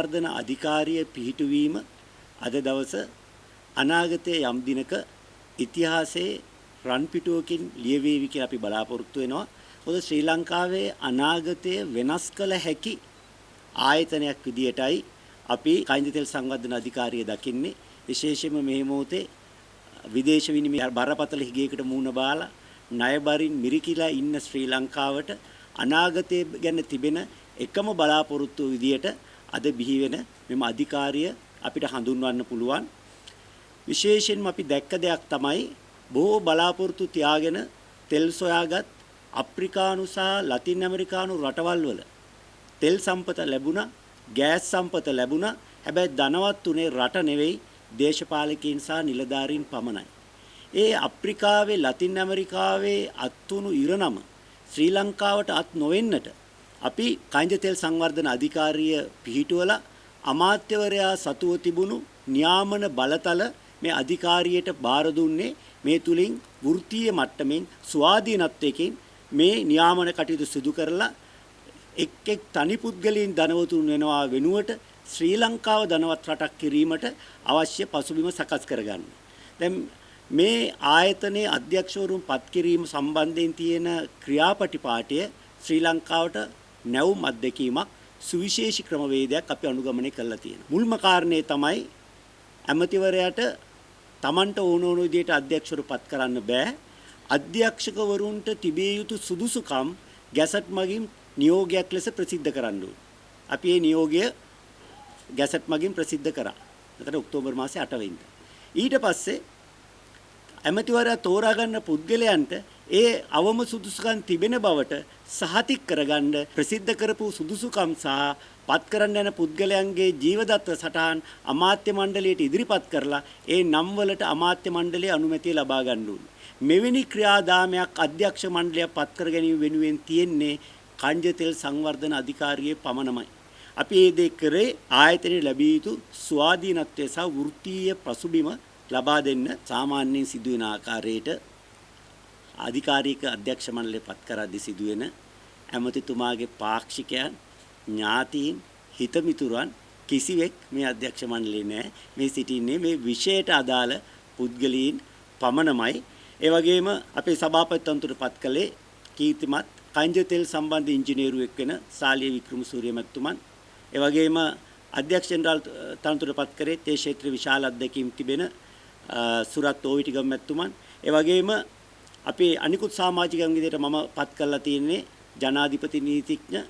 සංවර්ධන අධිකාරිය පිහිටුවීම අද දවස අනාගතයේ යම් දිනක ඉතිහාසයේ රන් පිටුවකින් ලියවේවි කියලා අපි බලාපොරොත්තු වෙනවා. මොකද ශ්‍රී ලංකාවේ අනාගතය වෙනස් කළ හැකි ආයතනයක් විදියටයි අපි කයින්ද තෙල් සංවර්ධන අධිකාරිය දකින්නේ. විශේෂයෙන්ම මේ මොහොතේ විදේශ විනිමය බරපතල හිගයකට මුහුණ බාලා ණයබරින් මිරිකිලා ඉන්න ශ්‍රී ලංකාවට අනාගතය ගැන තිබෙන එකම බලාපොරොත්තු විදියට අද බිහි වෙන මෙම අධිකාරිය අපිට හඳුන්වන්න පුළුවන්. විශේෂයෙන්ම අපි දැක්ක දෙයක් තමයි බොහෝ බලාපොරොත්තු තියාගෙන තෙල් සොයාගත් අප්‍රිකානු සහ ලතින් ඇමරිකානු රටවල් වල තෙල් සම්පත ලැබුණා, ගෑස් සම්පත ලැබුණා. හැබැයි ධනවත් උනේ රට නෙවෙයි දේශපාලකයන් සහ නිලධාරීන් පමණයි. ඒ අප්‍රිකාවේ ලතින් ඇමරිකාවේ අත්තුණු ඉරණම ශ්‍රී ලංකාවට අත් නොවෙන්නට අපි කයින්ද තෙල් සංවර්ධන අධිකාරිය පිහිටුවලා අමාත්‍යවරයා සතුව තිබුණු නියාමන බලතල මේ අධිකාරියට බාර දුන්නේ. මේ තුලින් වෘත්තීය මට්ටමින් ස්වාධීනත්වයකින් මේ නියාමන කටයුතු සිදු කරලා එක් තනි පුද්ගලයන් ධනවතුන් වෙනවා වෙනුවට ශ්‍රී ලංකාව ධනවත් රටක් කිරීමට අවශ්‍ය පසුබිම සකස් කරගන්න. දැන් මේ ආයතනයේ අධ්‍යක්ෂවරුන් පත් කිරීම සම්බන්ධයෙන් තියෙන ක්‍රියාපටිපාටිය ශ්‍රී ලංකාවට නැවුම් අත්දැකීමක්, සුවිශේෂී ක්‍රමවේදයක් අපි අනුගමනය කරලා තියෙනවා. මුල්ම කාරණේ තමයි ඇමතිවරයාට Tamanට ඕන විදිහට අධ්‍යක්ෂවරු පත් කරන්න බෑ. අධ්‍යක්ෂකවරුන්ට තිබිය යුතු සුදුසුකම් ගැසට් මගින් නියෝගයක් ලෙස ප්‍රසිද්ධ කරන්න ඕනේ. අපි මේ නියෝගය ගැසට් මගින් ප්‍රසිද්ධ කරා. එතන ඔක්තෝබර් මාසේ 8 වෙනිදා. ඊට පස්සේ ඇමතිවරයා තෝරා ගන්න පුද්ගලයන්ට ඒ අවම සුදුසුකම් තිබෙන බවට සහතික කරගන්න ප්‍රසිද්ධ කරපු සුදුසුකම් සහ පත් කරන්න යන පුද්ගලයන්ගේ ජීවදත්ත සටහන් අමාත්‍ය මණ්ඩලයට ඉදිරිපත් කරලා ඒ නම් වලට අමාත්‍ය මණ්ඩලයේ අනුමැතිය ලබා ගන්න ඕනේ. මෙවැනි ක්‍රියාදාමයක් අධ්‍යක්ෂ මණ්ඩලය පත් කර ගැනීම වෙනුවෙන් තියෙන්නේ කයින්ද තෙල් සංවර්ධන අධිකාරියේ පමණමයි. අපි මේ දේ කරේ ආයතනයේ ලැබිය යුතු ස්වාධීනත්වය සහ වෘත්තීය පසුබිම ලබා දෙන්න. සාමාන්‍යයෙන් සිදුවෙන ආකාරයට අධිකාරික අධ්‍යක්ෂ මණ්ඩලය පත් කරද්දී සිදුවෙන ඇමතිතුමාගේ පාක්ෂිකයන්, ඥාතීන්, හිතමිතුරන් කිසිවෙක් මේ අධ්‍යක්ෂ මණ්ඩලයේ නැහැ. මේ සිටින්නේ මේ විෂයට අදාළ පුද්ගලයන් පමණමයි. ඒ වගේම අපේ සභාපතිතුමන්ට පත් කළේ කීර්තිමත් කයින්ද තෙල් සම්බන්ධ ඉංජිනේරුවෙක් වෙන සාලිය වික්‍රමසූරිය මැතිතුමන්. ඒ වගේම අධ්‍යක්ෂ ජෙනරාල් තනතුරට පත් කරේ තේ ක්ෂේත්‍රයේ විශාල අත්දැකීම් තිබෙන සුරත් ඕවිටිගම මැතිතුමන්. ඒ වගේම අපේ අනිකුත් සමාජිකයන් විදිහට මම පත් කරලා තියෙන්නේ ජනාධිපති නීතිඥ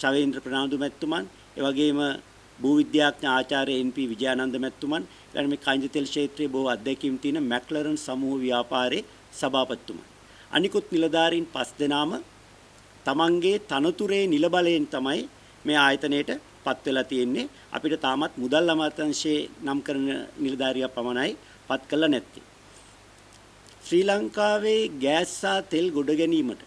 ශවේන්ද්‍ර ප්‍රනාන්දු මැතිතුමන්. ඒ වගේම භූවිද්‍යාඥ ආචාර්ය එන්.පී. විජයානන්ද මැතිතුමන්. ඊළඟ මේ කයින්ද තෙල් ක්ෂේත්‍රයේ බොහෝ අත්දැකීම් තියෙන මැක්ලරන් සමූහ ව්‍යාපාරයේ සභාපතිතුමන්. අනිකුත් නිලධාරීන් 5 දෙනාම තමන්ගේ තනතුරේ නිල බලයෙන් තමයි මේ ආයතනයට පත් වෙලා තියෙන්නේ. අපිට තාමත් මුදල් අමාත්‍යාංශයේ නම් කරන නිලධාරියා පමණයි පත් කළා නැත්තේ. ශ්‍රී ලංකාවේ ගෑස් සහ තෙල් ගොඩ ගැනීමට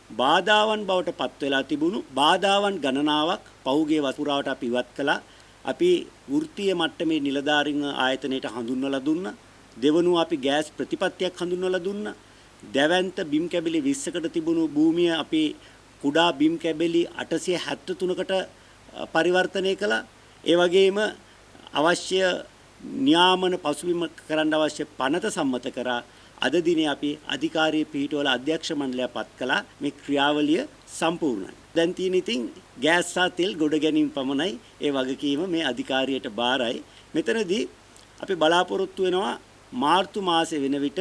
බාධාවන් බවට පත් වෙලා තිබුණු බාධාවන් ගණනාවක් පහුගිය වසරාවට අපි ඉවත් කළා. අපි වෘත්තීය මට්ටමේ නිලධාරීන් ආයතනයට හඳුන්වලා දුන්නා. දෙවනුව අපි ගෑස් ප්‍රතිපත්තියක් හඳුන්වලා දුන්නා. දැවැන්ත බිම් කැබලි 20කට තිබුණු භූමිය අපි කුඩා බිම් කැබලි 873කට පරිවර්තනය කළා. ඒ වගේම අවශ්‍ය නියාමන පසුබිම කරන්න අවශ්‍ය පනත සම්මත කරා. අද දිනේ අපි අධිකාරිය පිහිටවල අධ්‍යක්ෂ මණ්ඩලය පත් කළා. මේ ක්‍රියාවලිය සම්පූර්ණයි. දැන් තියෙන ඉතින් ගෑස් සහ තෙල් ගොඩ ගැනීම පමණයි ඒ වගකීම මේ අධිකාරියට බාරයි. මෙතනදී අපි බලාපොරොත්තු වෙනවා මාර්තු මාසයේ වෙන විට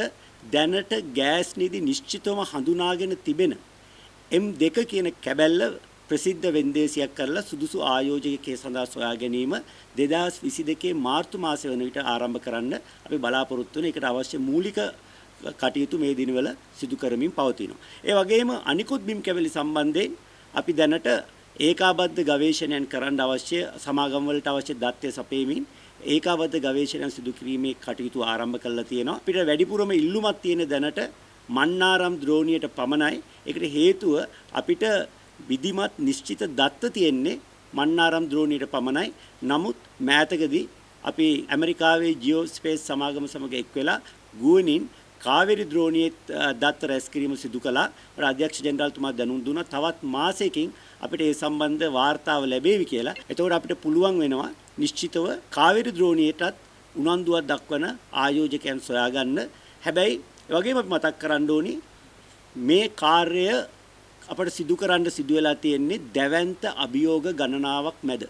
දැනට ගෑස් නිදි නිශ්චිතවම හඳුනාගෙන තිබෙන M2 කියන කැබැල්ල ප්‍රසිද්ධ වෙන්දේසියක් කරලා සුදුසු ආයෝජකයෙක් සඳහා සොයා ගැනීම 2022 මාර්තු මාසයේ වෙන විට ආරම්භ කරන්න අපි බලාපොරොත්තු වෙන එකට අවශ්‍ය මූලික කටයුතු මේ දිනවල සිදු කරමින් පවතිනවා. ඒ වගේම අනිකුත් බිම් කැබලි සම්බන්ධයෙන් අපි දැනට ඒකාබද්ධ ගවේෂණයන් කරන්න අවශ්‍ය සමාගම් වලට අවශ්‍ය දත්ත සපයමින් ඒකාබද්ධ ගවේෂණයන් සිදු කිරීමේ කටයුතු ආරම්භ කරලා තියෙනවා. අපිට වැඩිපුරම ඉල්ලුමක් තියෙන දැනට මන්නාරම් ද්‍රෝණියට පමණයි. ඒකට හේතුව අපිට විධිමත් නිශ්චිත දත්ත තියෙන්නේ මන්නාරම් ද්‍රෝණියට පමණයි. නමුත් මෑතකදී අපි ඇමරිකාවේ ජියෝස්පේස් සමාගම සමග එක් වෙලා ගුවනින් කාවේරි ද්‍රෝණියේ දත්ත රැස් කිරීම සිදු කළා. අධ්‍යක්ෂ ජෙනරාල්තුමා දැනුම් දුන්නා. තවත් මාසයකින් අපිට ඒ සම්බන්ධ වාර්තාව ලැබෙවි කියලා. එතකොට අපිට පුළුවන් වෙනවා නිශ්චිතව කාවේරි ද්‍රෝණියටත් උනන්දුවක් දක්වන ආයෝජකයන් සොයාගන්න. හැබැයි ඒ වගේම අපි මතක් කරන්න ඕනි මේ කාර්යය අපට සිදු කරන්න සිදු වෙලා තියෙන්නේ දැවැන්ත අභියෝග ගණනාවක් මැද.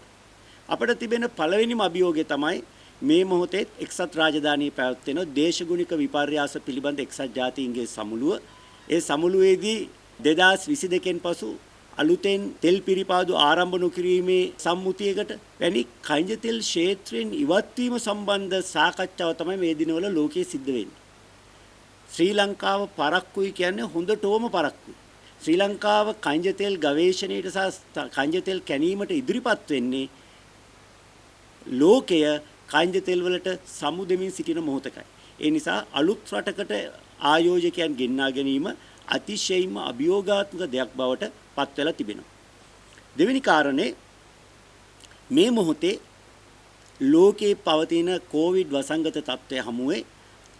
අපිට තිබෙන පළවෙනිම අභියෝගය තමයි මේ මොහොතේ එක්සත් රාජධානියේ පැවැත්වෙන දේශගුණික විපර්යාස පිළිබඳ එක්සත් ජාතීන්ගේ සමුළුව. ඒ සමුළුවේදී 2022න් පසු අලුතෙන් තෙල් පිරිපාදු ආරම්භ නොකිරීමේ සම්මුතියකට වැනි කයින්ජ තෙල් ක්ෂේත්‍රයෙන් ඉවත් වීම සම්බන්ධ සාකච්ඡාව තමයි මේ දිනවල ලෝකයේ සිද්ධ වෙන්නේ. ශ්‍රී ලංකාව පරක්කුයි කියන්නේ හොඳටම පරක්කුයි. ශ්‍රී ලංකාව කයින්ජ තෙල් ගවේෂණයට සහ කයින්ජ තෙල් කැණීමට ඉදිරිපත් වෙන්නේ ලෝකය කයින්ජ තෙල් වලට සමු දෙමින් සිටින මොහොතකයි. ඒ නිසා අලුත් රටකට ආයෝජකයන් ගෙන්වා ගැනීම අතිශයින්ම අභියෝගාත්මක දෙයක් බවට පත් වෙලා තිබෙනවා. දෙවෙනි කාරණේ මේ මොහොතේ ලෝකේ පවතින කොවිඩ් වසංගත තත්ත්වය හමුවේ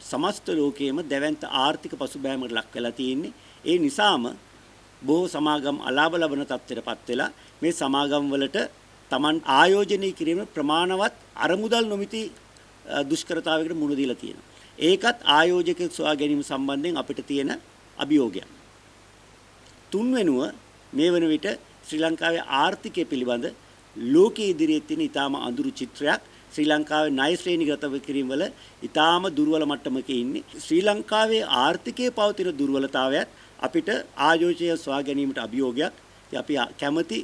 සමස්ත ලෝකයේම දැවැන්ත ආර්ථික පසුබෑමකට ලක් වෙලා තියෙන්නේ. ඒ නිසාම බොහෝ සමාගම් අලාභ ලබන තත්ත්වයටපත් වෙලා මේ සමාගම් වලට Taman ආයෝජනය කිරීම ප්‍රමාණවත් අරමුදල් නොමිති දුෂ්කරතාවයකට මුහුණ දීලා තියෙනවා. ඒකත් ආයෝජකයෙක් සොයා ගැනීම සම්බන්ධයෙන් අපිට තියෙන අභියෝගයක්. තුන්වෙනුව මේ වන විට ශ්‍රී ලංකාවේ ආර්ථිකය පිළිබඳ ලෝකයේ ඉදිරියේ තියෙන ඊටාම අඳුරු චිත්‍රයක්. ශ්‍රී ලංකාවේ ණය ශ්‍රේණිගත කිරීම වල ඊටාම දුර්වල මට්ටමක ඉන්නේ. ශ්‍රී ලංකාවේ ආර්ථිකයේ පවතින දුර්වලතාවයත් අපිට ආයෝජනය සොයා ගැනීමට අභියෝගයක්. අපි කැමැති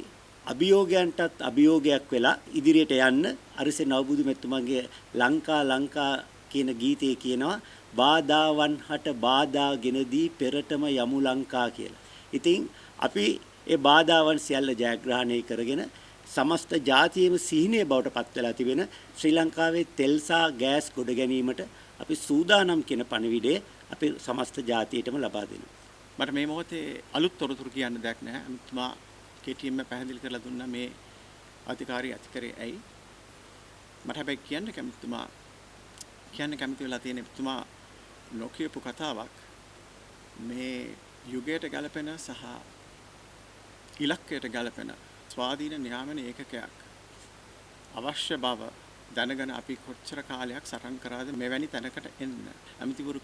අභියෝගයන්ටත් අභියෝගයක් වෙලා ඉදිරියට යන්න අරිසේ නවබුදු මෙතුමන්ගේ ලංකා කියන ගීතයේ කියනවා බාධාවන් හට බාධාගෙනදී පෙරටම යමු ලංකා කියලා. ඉතින් අපි ඒ බාධාවන් සියල්ල ජයග්‍රහණය කරගෙන සමස්ත ජාතියේම සිහිනය බවට පත් වෙලා තිබෙන ශ්‍රී ලංකාවේ තෙල් සහ ගෑස් ගොඩ ගැනීමට අපි සූදානම් කියන පණිවිඩය අපි සමස්ත ජාතියටම ලබා දෙනවා. මට මේ මොහොතේ අලුත් තොරතුරු කියන්න දෙයක් නැහැ. අනිත්මා KTM පැහැදිලි කරලා දුන්නා මේ අධිකාරී අධිකරේ ඇයි. මට හැබැයි කියන්න කැමති වෙලා තියෙන එතුමා නොකියපු කතාවක් මේ යුගයට ගැලපෙන සහ ඉලක්කයට ගැලපෙන ස්වාධීන නියාමන ඒකකයක් අවශ්‍ය බව දැනගෙන අපි කොච්චර කාලයක් සටන් කරාද මෙවැනි තැනකට එන්න. අමිතිවරු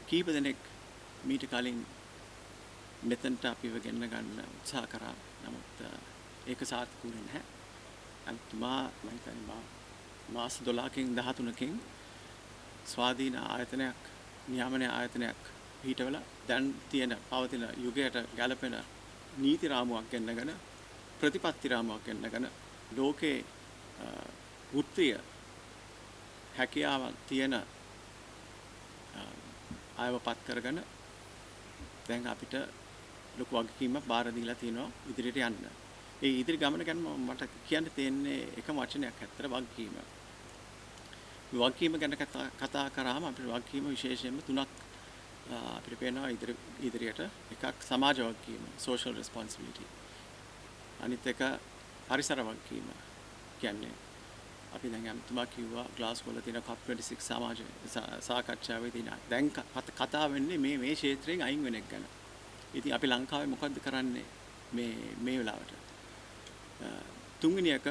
කීප දෙනෙක් මීට කලින් මෙතනට අපිව ගෙන්න ගන්න උත්සාහ කරා. නමුත් ඒක සාර්ථකුනේ නැහැ. අන්තිමා මම හිතන්නේ මාස 12කින් 13කින් ස්වාධීන ආයතනයක් නියාමන ආයතනයක් පිටවල දැන් තියෙන පවතින යුගයට ගැලපෙන නීති රාමුවක් ගෙන්නගෙන ප්‍රතිපත්ති රාමුවක් ගෙන්නගෙන ලෝකේ වෘත්තීය හැකියාවක් තියෙන ආයවපත් කරගෙන දැන් අපිට ලොකු වගකීමක් බාර දීලා තිනවා ඉදිරියට යන්න. ඒ ඉදිරි ගමන ගැන මට කියන්න තියෙන්නේ එකම වචනයක් ඇත්තට වගකීම. වගකීම ගැන කතා කරාම අපිට වගකීම විශේෂයෙන්ම තුනක් අපිට පේනවා ඉදිරියට. එකක් සමාජ වගකීම social responsibility. අනිත් එක පරිසර වගකීම. කියන්නේ අපි දැන් අම්තුමා කිව්වා ග්ලාස්ගෝ වල තියෙන COP26 සමාජ සාකච්ඡාවේදී දැන් කතා වෙන්නේ මේ ක්ෂේත්‍රයෙන් අයින් වෙන එක ගැන. ඉතින් අපි ලංකාවේ මොකද්ද කරන්නේ මේ වෙලාවට? තුන්වෙනි එක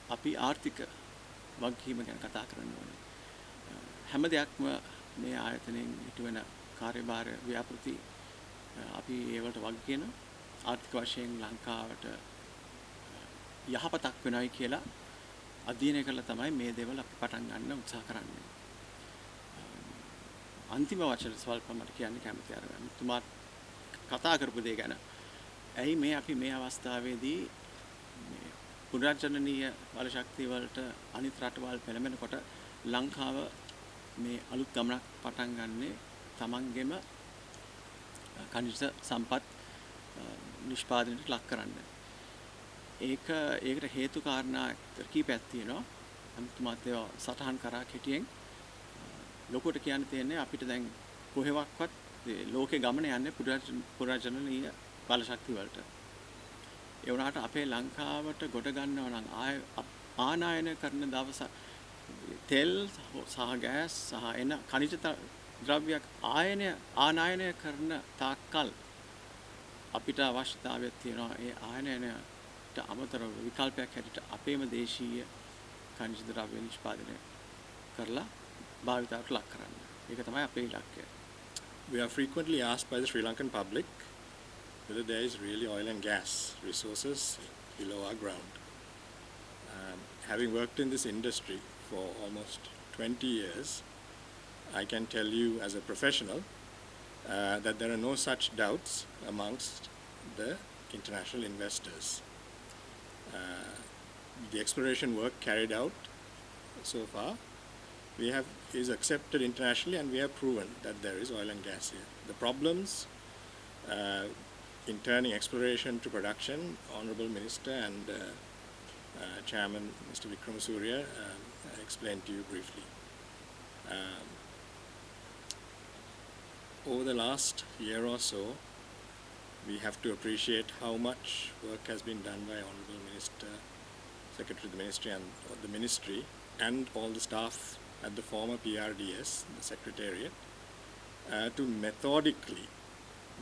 අපි ආර්ථික වගකීම ගැන කතා කරන්න ඕනේ. හැම දෙයක්ම මේ ආයතනයෙන් ඉටුවෙන කාර්යභාර ව්‍යාපෘති අපි ඒවට වග කියන ආර්ථික වශයෙන් ලංකාවට යහපතක් වෙනවයි කියලා අධ්‍යයනය කළා තමයි මේ දේවල් අපි පටන් ගන්න උත්සාහ කරන්නේ. අන්තිම වචන ස්වල්ප මට කියන්න කැමති අරගෙන තුමා කතා කරපු දේ ගැන. ඇයි අපි මේ අවස්ථාවේදී මේ පුනර්ජනනීය බල ශක්තිය වලට අනිත් රටවල් පෙළඹෙනකොට ලංකාව මේ අලුත් ගමනක් පටන් ගන්නේ තමන්ගෙම කනිෂ සම්පත් නිෂ්පාදනයට ලක් කරන්න. ඒකට හේතු කාරණා කීපයක් තියෙනවා. අන්තිමට ඒවා සටහන් කරා කෙටියෙන් ලොකුට කියන්න තියෙන්නේ අපිට දැන් කොහෙවත් ලෝකේ ගමන යන්නේ පුරාජනනීය බල ශක්තිය වලට. ඒ වුණාට අපේ ලංකාවට ගොඩ ගන්නව නම් ආනයන කරන දවස තෙල් සහ ගෑස් සහ එන ඛනිජ ද්‍රව්‍යයක් ආනයනය කරන තාක්කල් අපිට අවශ්‍යතාවයක් තියෙනවා ඒ ආනයනයට ඊට අමතරව විකල්පයක් හැටියට අපේම දේශීය khනිජ ද්‍රව්‍ය නිෂ්පාදනය කරලා භාවිතයට ලක් කරන්න. ඒක තමයි අපේ ඉලක්කය. We are frequently asked by the Sri Lankan public whether there is really oil and gas resources below our ground. Having worked in this industry for almost 20 years, I can tell you as a professional that there are no such doubts amongst the international investors. The exploration work carried out so far is accepted internationally, and we have proven that there is oil and gas here. The problems in turning exploration to production, Honourable Minister and Chairman Mr. Wickramasurya explained to you briefly. Over the last year or so, we have to appreciate how much work has been done by Honourable Minister, Secretary of the Ministry and all the staff at the former PRDS, the Secretariat, to methodically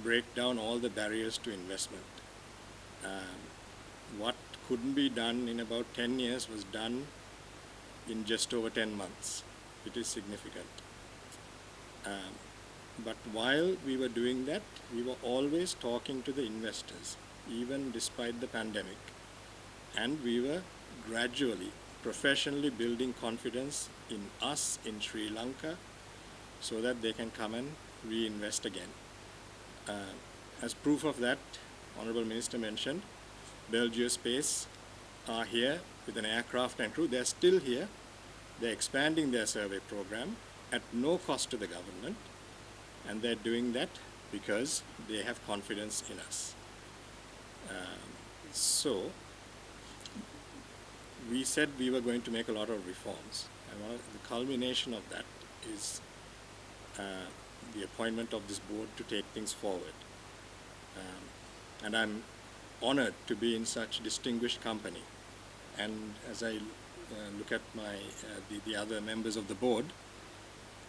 break down all the barriers to investment. What couldn't be done in about 10 years was done in just over 10 months. It is significant. But while we were doing that, we were always talking to the investors, even despite the pandemic. And we were gradually, professionally building confidence in us in Sri Lanka so that they can come and reinvest again. As proof of that, Honourable Minister mentioned, Bell Geospace are here with an aircraft and crew. They're still here. They're expanding their survey program at no cost to the government, and they're doing that because they have confidence in us. So we said we were going to make a lot of reforms, and the culmination of that is the appointment of this board to take things forward. And I'm honored to be in such distinguished company. And as I look at the other members of the board,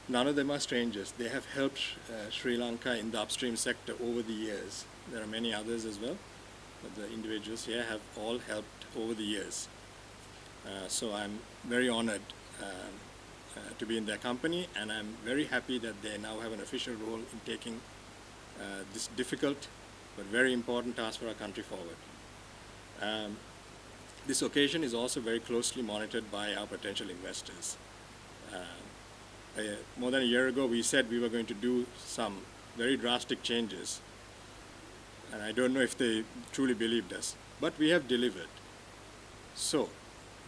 none of them are strangers. They have helped Sri Lanka in the upstream sector over the years. There are many others as well, but the individuals here have all helped over the years. So I'm very honored to be in their company, and I'm very happy that they now have an official role in taking this difficult but very important task for our country forward. This occasion is also very closely monitored by our potential investors. More than a year ago, we said we were going to do some very drastic changes, and I don't know if they truly believed us, but we have delivered. So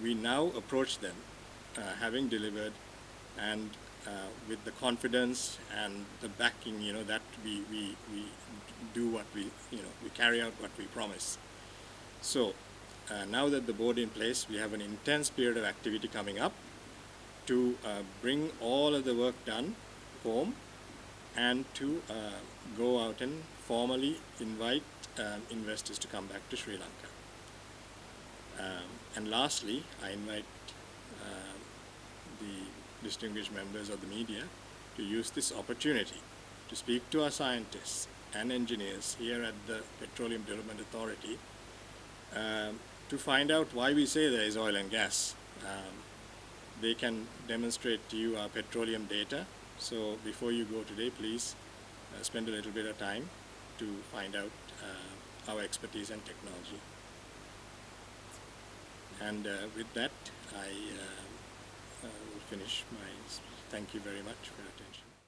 we now approach them having delivered, and with the confidence and the backing, that we do what we carry out what we promise. So now that the board in place, we have an intense period of activity coming up to bring all of the work done home and to go out and formally invite investors to come back to Sri Lanka. And lastly, I invite the distinguished members of the media to use this opportunity to speak to our scientists and engineers here at the Petroleum Development Authority to find out why we say there is oil and gas. They can demonstrate to you our petroleum data. So before you go today, please spend a little bit of time to find out our expertise and technology. And with that, I will finish my. Thank you very much for your attention.